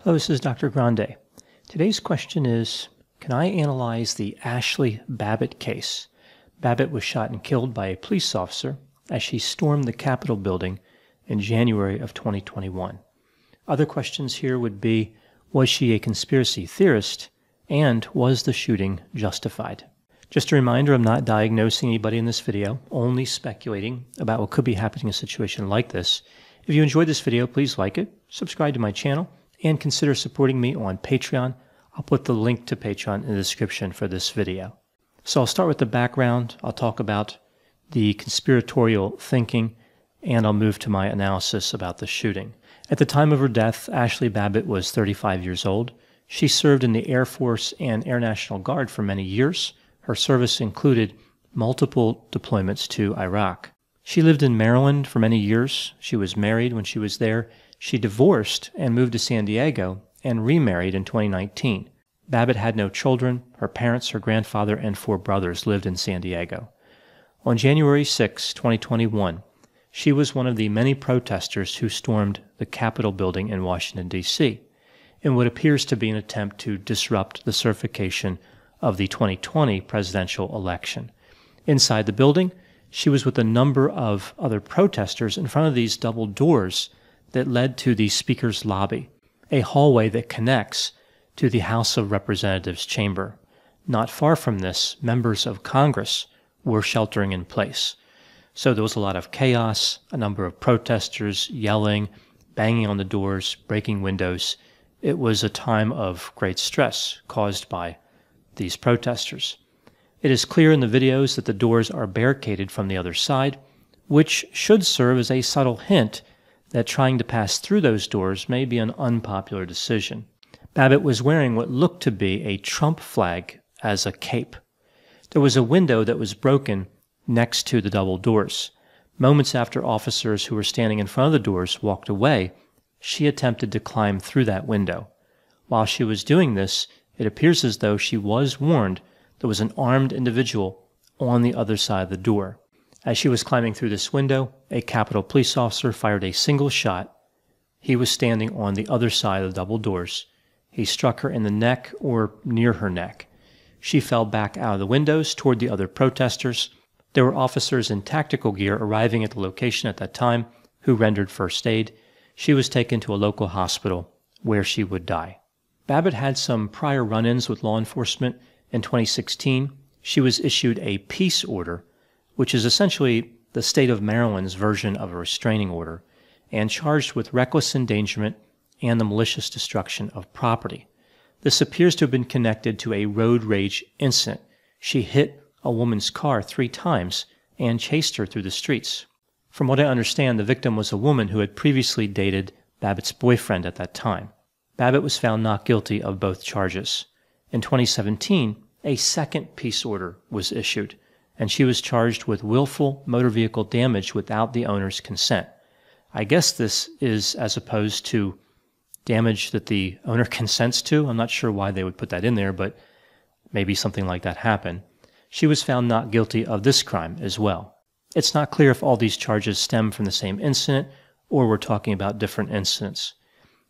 Hello, this is Dr. Grande. Today's question is, can I analyze the Ashli Babbitt case? Babbitt was shot and killed by a police officer as she stormed the Capitol building in January of 2021. Other questions here would be, was she a conspiracy theorist, and was the shooting justified? Just a reminder, I'm not diagnosing anybody in this video, only speculating about what could be happening in a situation like this. If you enjoyed this video, please like it, subscribe to my channel, and consider supporting me on Patreon. I'll put the link to Patreon in the description for this video. So I'll start with the background, I'll talk about the conspiratorial thinking, and I'll move to my analysis about the shooting. At the time of her death, Ashli Babbitt was 35 years old. She served in the Air Force and Air National Guard for many years. Her service included multiple deployments to Iraq. She lived in Maryland for many years. She was married when she was there. She divorced and moved to San Diego and remarried in 2019. Babbitt had no children. Her parents, her grandfather, and 4 brothers lived in San Diego. On January 6, 2021, she was one of the many protesters who stormed the Capitol building in Washington, D.C., in what appears to be an attempt to disrupt the certification of the 2020 presidential election. Inside the building, she was with a number of other protesters in front of these double doors that led to the Speaker's lobby, a hallway that connects to the House of Representatives chamber. Not far from this, members of Congress were sheltering in place. So there was a lot of chaos, a number of protesters yelling, banging on the doors, breaking windows. It was a time of great stress caused by these protesters. It is clear in the videos that the doors are barricaded from the other side, which should serve as a subtle hint that trying to pass through those doors may be an unpopular decision. Babbitt was wearing what looked to be a Trump flag as a cape. There was a window that was broken next to the double doors. Moments after officers who were standing in front of the doors walked away, she attempted to climb through that window. While she was doing this, it appears as though she was warned there was an armed individual on the other side of the door. As she was climbing through this window, a Capitol police officer fired a single shot. He was standing on the other side of the double doors. He struck her in the neck or near her neck. She fell back out of the windows toward the other protesters. There were officers in tactical gear arriving at the location at that time who rendered first aid. She was taken to a local hospital where she would die. Babbitt had some prior run-ins with law enforcement. In 2016, she was issued a peace order, which is essentially the state of Maryland's version of a restraining order, and charged with reckless endangerment and the malicious destruction of property. This appears to have been connected to a road rage incident. She hit a woman's car 3 times and chased her through the streets. From what I understand, the victim was a woman who had previously dated Babbitt's boyfriend at that time. Babbitt was found not guilty of both charges. In 2017, a second peace order was issued, and she was charged with willful motor vehicle damage without the owner's consent. I guess this is as opposed to damage that the owner consents to. I'm not sure why they would put that in there, but maybe something like that happened. She was found not guilty of this crime as well. It's not clear if all these charges stem from the same incident or we're talking about different incidents.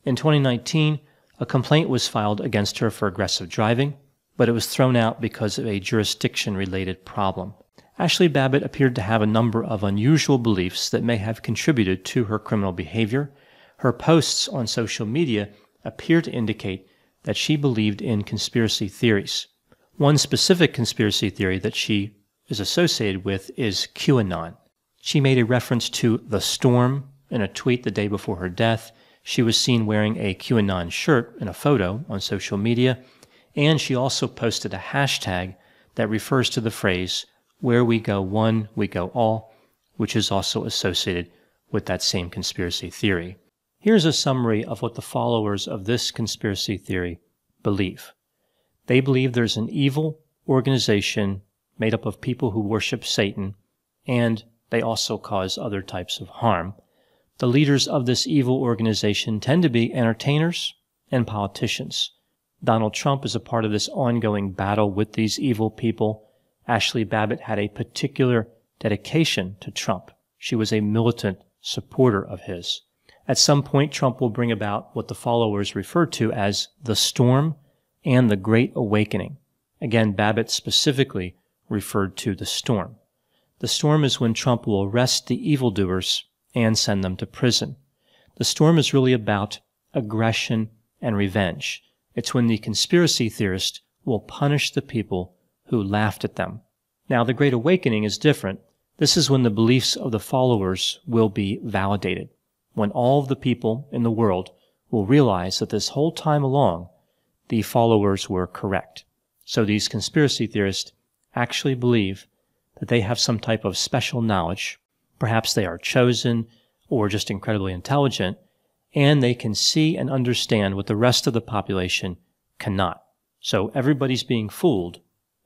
In 2019, a complaint was filed against her for aggressive driving, but it was thrown out because of a jurisdiction-related problem. Ashli Babbitt appeared to have a number of unusual beliefs that may have contributed to her criminal behavior. Her posts on social media appear to indicate that she believed in conspiracy theories. One specific conspiracy theory that she is associated with is QAnon. She made a reference to the storm in a tweet the day before her death. She was seen wearing a QAnon shirt in a photo on social media, and she also posted a hashtag that refers to the phrase, "Where we go one, we go all," which is also associated with that same conspiracy theory. Here's a summary of what the followers of this conspiracy theory believe. They believe there's an evil organization made up of people who worship Satan, and they also cause other types of harm. The leaders of this evil organization tend to be entertainers and politicians. Donald Trump is a part of this ongoing battle with these evil people. Ashli Babbitt had a particular dedication to Trump. She was a militant supporter of his. At some point, Trump will bring about what the followers refer to as the storm and the Great Awakening. Again, Babbitt specifically referred to the storm. The storm is when Trump will arrest the evildoers and send them to prison. The storm is really about aggression and revenge. It's when the conspiracy theorist will punish the people who laughed at them. Now, the Great Awakening is different. This is when the beliefs of the followers will be validated, when all of the people in the world will realize that this whole time along, the followers were correct. So these conspiracy theorists actually believe that they have some type of special knowledge. Perhaps they are chosen or just incredibly intelligent, and they can see and understand what the rest of the population cannot. So everybody's being fooled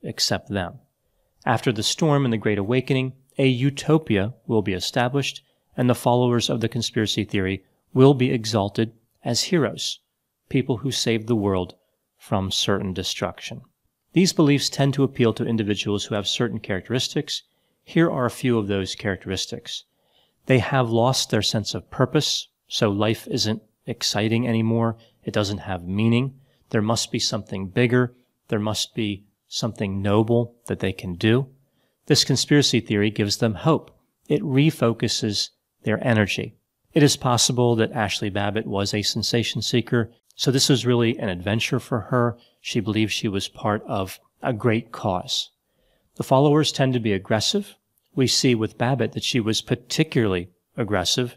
except them. After the storm and the Great Awakening, a utopia will be established, and the followers of the conspiracy theory will be exalted as heroes, people who saved the world from certain destruction. These beliefs tend to appeal to individuals who have certain characteristics. Here are a few of those characteristics. They have lost their sense of purpose, so life isn't exciting anymore. It doesn't have meaning. There must be something bigger. There must be something noble that they can do. This conspiracy theory gives them hope. It refocuses their energy. It is possible that Ashli Babbitt was a sensation seeker, so this was really an adventure for her. She believed she was part of a great cause. The followers tend to be aggressive. We see with Babbitt that she was particularly aggressive.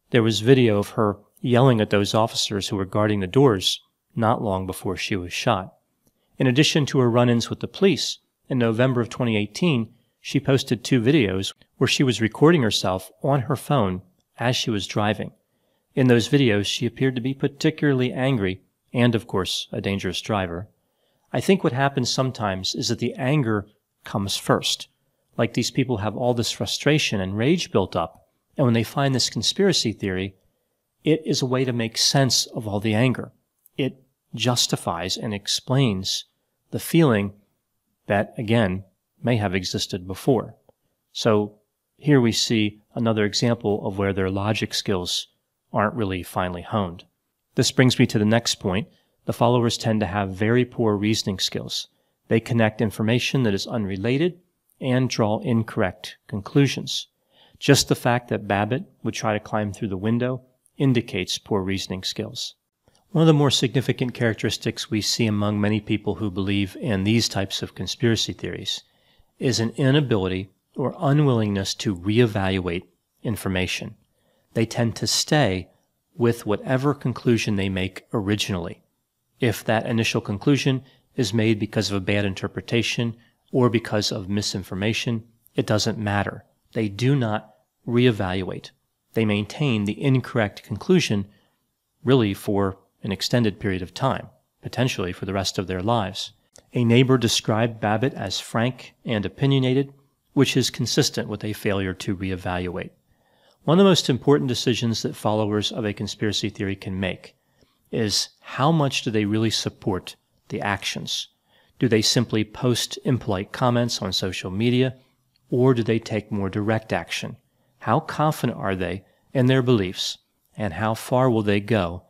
There was video of her yelling at those officers who were guarding the doors not long before she was shot. In addition to her run-ins with the police, in November of 2018, she posted 2 videos where she was recording herself on her phone as she was driving. In those videos, she appeared to be particularly angry and, of course, a dangerous driver. I think what happens sometimes is that the anger comes first. Like these people have all this frustration and rage built up, and when they find this conspiracy theory, it is a way to make sense of all the anger. It justifies and explains the feeling that, again, may have existed before. So here we see another example of where their logic skills aren't really finely honed. This brings me to the next point. The followers tend to have very poor reasoning skills. They connect information that is unrelated and draw incorrect conclusions. Just the fact that Babbitt would try to climb through the window indicates poor reasoning skills. One of the more significant characteristics we see among many people who believe in these types of conspiracy theories is an inability or unwillingness to reevaluate information. They tend to stay with whatever conclusion they make originally. If that initial conclusion is made because of a bad interpretation or because of misinformation, it doesn't matter. They do not reevaluate. They maintain the incorrect conclusion really for an extended period of time, potentially for the rest of their lives. A neighbor described Babbitt as frank and opinionated, which is consistent with a failure to reevaluate. One of the most important decisions that followers of a conspiracy theory can make is how much do they really support the actions? Do they simply post impolite comments on social media, or do they take more direct action? How confident are they in their beliefs, and how far will they go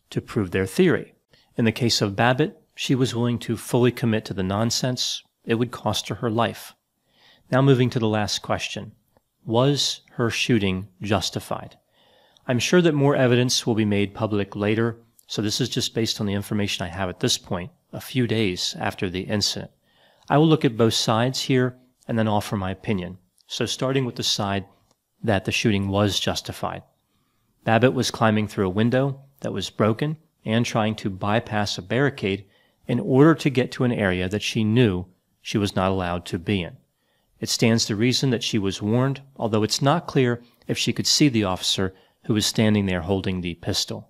to prove their theory? In the case of Babbitt, she was willing to fully commit to the nonsense. It would cost her her life. Now moving to the last question. Was her shooting justified? I'm sure that more evidence will be made public later, so this is just based on the information I have at this point, a few days after the incident. I will look at both sides here and then offer my opinion. So starting with the side that the shooting was justified. Babbitt was climbing through a window that was broken and trying to bypass a barricade in order to get to an area that she knew she was not allowed to be in. It stands to reason that she was warned, although it's not clear if she could see the officer who was standing there holding the pistol.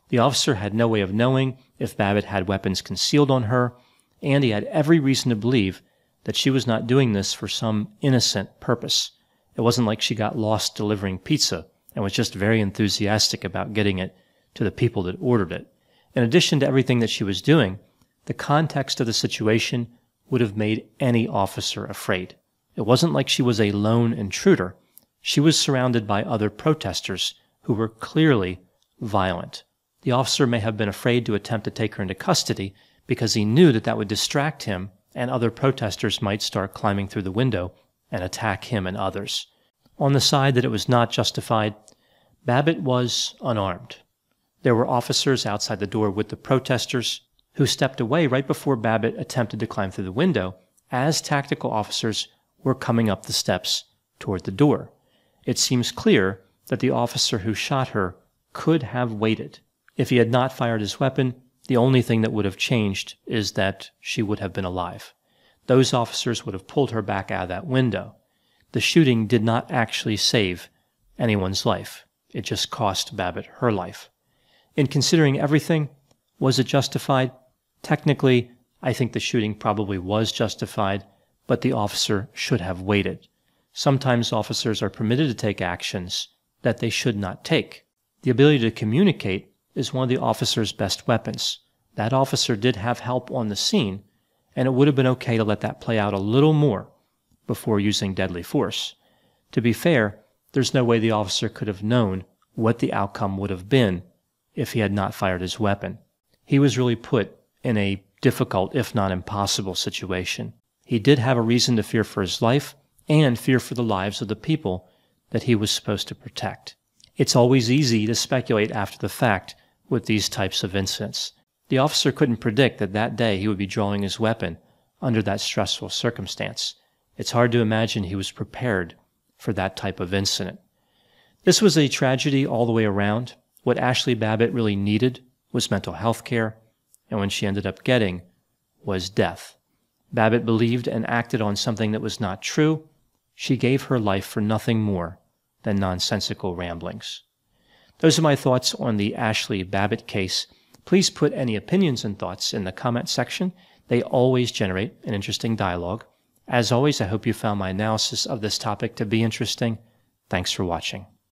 The officer had no way of knowing if Babbitt had weapons concealed on her, and he had every reason to believe that she was not doing this for some innocent purpose. It wasn't like she got lost delivering pizza and was just very enthusiastic about getting it to the people that ordered it. In addition to everything that she was doing, the context of the situation would have made any officer afraid. It wasn't like she was a lone intruder. She was surrounded by other protesters who were clearly violent. The officer may have been afraid to attempt to take her into custody because he knew that that would distract him and other protesters might start climbing through the window and attack him and others. On the side that it was not justified, Babbitt was unarmed. There were officers outside the door with the protesters who stepped away right before Babbitt attempted to climb through the window as tactical officers were coming up the steps toward the door. It seems clear that the officer who shot her could have waited. If he had not fired his weapon, the only thing that would have changed is that she would have been alive. Those officers would have pulled her back out of that window. The shooting did not actually save anyone's life. It just cost Babbitt her life. In considering everything, was it justified? Technically, I think the shooting probably was justified, but the officer should have waited. Sometimes officers are permitted to take actions that they should not take. The ability to communicate is one of the officer's best weapons. That officer did have help on the scene, and it would have been okay to let that play out a little more before using deadly force. To be fair, there's no way the officer could have known what the outcome would have been if he had not fired his weapon. He was really put in a difficult, if not impossible, situation. He did have a reason to fear for his life and fear for the lives of the people that he was supposed to protect. It's always easy to speculate after the fact with these types of incidents. The officer couldn't predict that that day he would be drawing his weapon under that stressful circumstance. It's hard to imagine he was prepared for that type of incident. This was a tragedy all the way around. What Ashli Babbitt really needed was mental health care, and what she ended up getting was death. Babbitt believed and acted on something that was not true. She gave her life for nothing more than nonsensical ramblings. Those are my thoughts on the Ashli Babbitt case. Please put any opinions and thoughts in the comment section. They always generate an interesting dialogue. As always, I hope you found my analysis of this topic to be interesting. Thanks for watching.